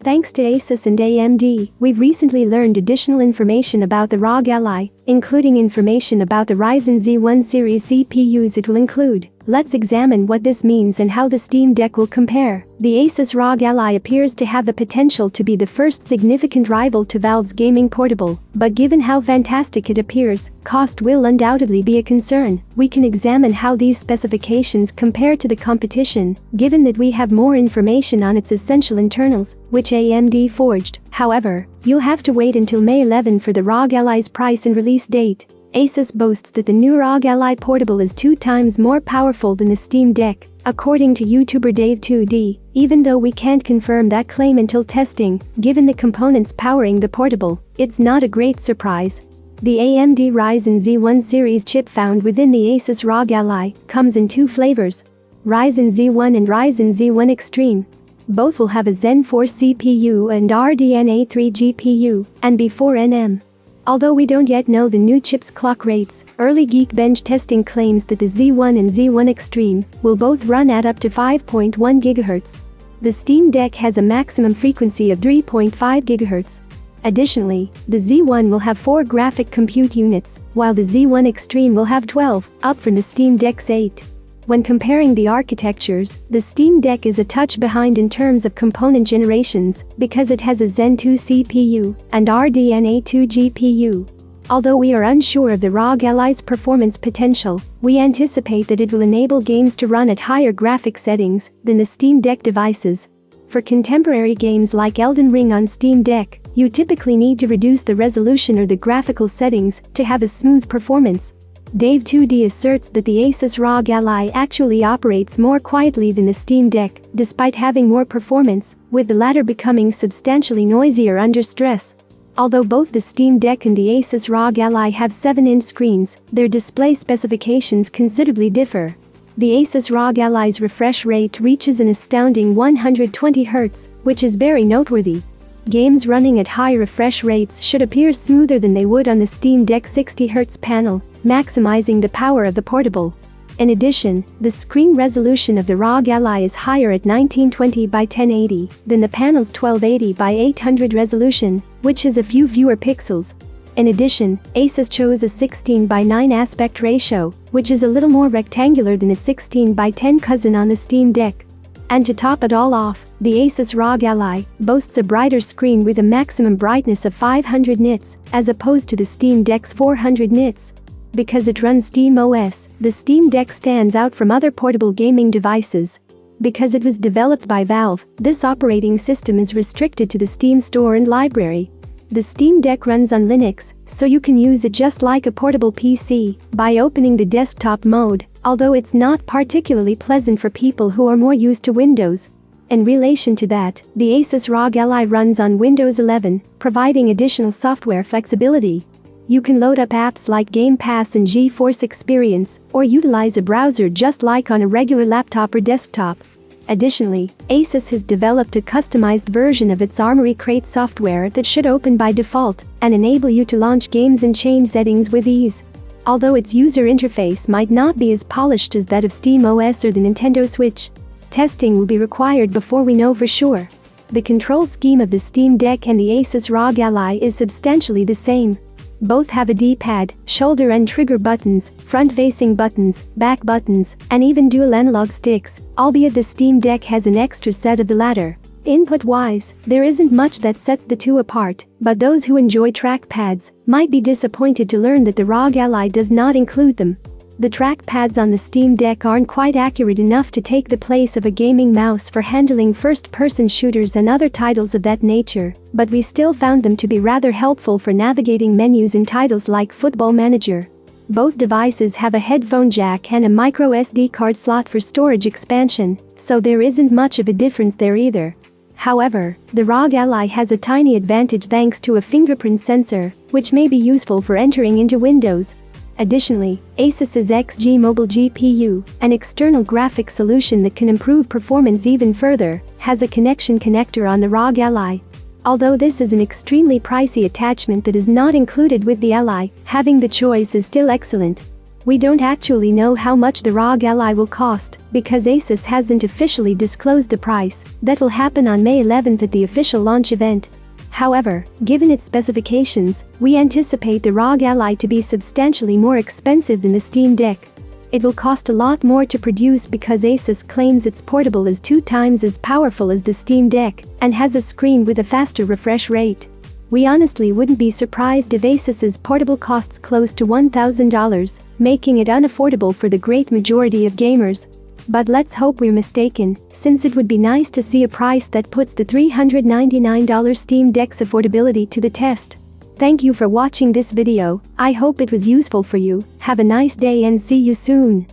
Thanks to Asus and AMD, we've recently learned additional information about the ROG Ally, including information about the Ryzen Z1 series CPUs it will include. Let's examine what this means and how the Steam Deck will compare. The Asus ROG Ally appears to have the potential to be the first significant rival to Valve's gaming portable, but given how fantastic it appears, cost will undoubtedly be a concern. We can examine how these specifications compare to the competition, given that we have more information on its essential internals, which AMD forged. However, you'll have to wait until May 11 for the ROG Ally's price and release date. Asus boasts that the new ROG Ally portable is 2 times more powerful than the Steam Deck, according to YouTuber Dave2D, even though we can't confirm that claim until testing. Given the components powering the portable, it's not a great surprise. The AMD Ryzen Z1 series chip found within the Asus ROG Ally comes in 2 flavors: Ryzen Z1 and Ryzen Z1 Extreme. Both will have a Zen 4 CPU and RDNA 3 GPU and B4NM. Although we don't yet know the new chip's clock rates, early Geekbench testing claims that the Z1 and Z1 Extreme will both run at up to 5.1 GHz. The Steam Deck has a maximum frequency of 3.5 GHz. Additionally, the Z1 will have 4 graphic compute units, while the Z1 Extreme will have 12, up from the Steam Deck's 8. When comparing the architectures, the Steam Deck is a touch behind in terms of component generations because it has a Zen 2 CPU and RDNA 2 GPU. Although we are unsure of the ROG Ally's performance potential, we anticipate that it will enable games to run at higher graphic settings than the Steam Deck devices. For contemporary games like Elden Ring on Steam Deck, you typically need to reduce the resolution or the graphical settings to have a smooth performance. Dave2D asserts that the Asus ROG Ally actually operates more quietly than the Steam Deck, despite having more performance, with the latter becoming substantially noisier under stress. Although both the Steam Deck and the Asus ROG Ally have 7-inch screens, their display specifications considerably differ. The Asus ROG Ally's refresh rate reaches an astounding 120 Hz, which is very noteworthy. Games running at high refresh rates should appear smoother than they would on the Steam Deck's 60 Hz panel, maximizing the power of the portable. In addition, the screen resolution of the ROG Ally is higher at 1920 by 1080 than the panel's 1280 by 800 resolution, which is a few fewer pixels. In addition, Asus chose a 16 by 9 aspect ratio, which is a little more rectangular than its 16 by 10 cousin on the Steam Deck. And to top it all off, the Asus ROG Ally boasts a brighter screen with a maximum brightness of 500 nits, as opposed to the Steam Deck's 400 nits. Because it runs SteamOS, the Steam Deck stands out from other portable gaming devices. Because it was developed by Valve, this operating system is restricted to the Steam store and library. The Steam Deck runs on Linux, so you can use it just like a portable PC by opening the desktop mode, although it's not particularly pleasant for people who are more used to Windows. In relation to that, the Asus ROG Ally runs on Windows 11, providing additional software flexibility. You can load up apps like Game Pass and GeForce Experience, or utilize a browser just like on a regular laptop or desktop. Additionally, Asus has developed a customized version of its Armoury Crate software that should open by default and enable you to launch games and change settings with ease. Although its user interface might not be as polished as that of SteamOS or the Nintendo Switch, testing will be required before we know for sure. The control scheme of the Steam Deck and the Asus ROG Ally is substantially the same. Both have a D-pad, shoulder and trigger buttons, front-facing buttons, back buttons, and even dual analog sticks, albeit the Steam Deck has an extra set of the latter. Input-wise, there isn't much that sets the two apart, but those who enjoy trackpads might be disappointed to learn that the ROG Ally does not include them. The trackpads on the Steam Deck aren't quite accurate enough to take the place of a gaming mouse for handling first-person shooters and other titles of that nature, but we still found them to be rather helpful for navigating menus in titles like Football Manager. Both devices have a headphone jack and a micro SD card slot for storage expansion, so there isn't much of a difference there either. However, the ROG Ally has a tiny advantage thanks to a fingerprint sensor, which may be useful for entering into Windows. Additionally, Asus's XG Mobile GPU, an external graphics solution that can improve performance even further, has a connection connector on the ROG Ally. Although this is an extremely pricey attachment that is not included with the Ally, having the choice is still excellent. We don't actually know how much the ROG Ally will cost because Asus hasn't officially disclosed the price. That will happen on May 11th at the official launch event. However, given its specifications, we anticipate the ROG Ally to be substantially more expensive than the Steam Deck. It will cost a lot more to produce because Asus claims its portable is 2 times as powerful as the Steam Deck and has a screen with a faster refresh rate. We honestly wouldn't be surprised if Asus's portable costs close to $1,000, making it unaffordable for the great majority of gamers. But let's hope we're mistaken, since it would be nice to see a price that puts the $399 Steam Deck's affordability to the test. Thank you for watching this video. I hope it was useful for you. Have a nice day and see you soon.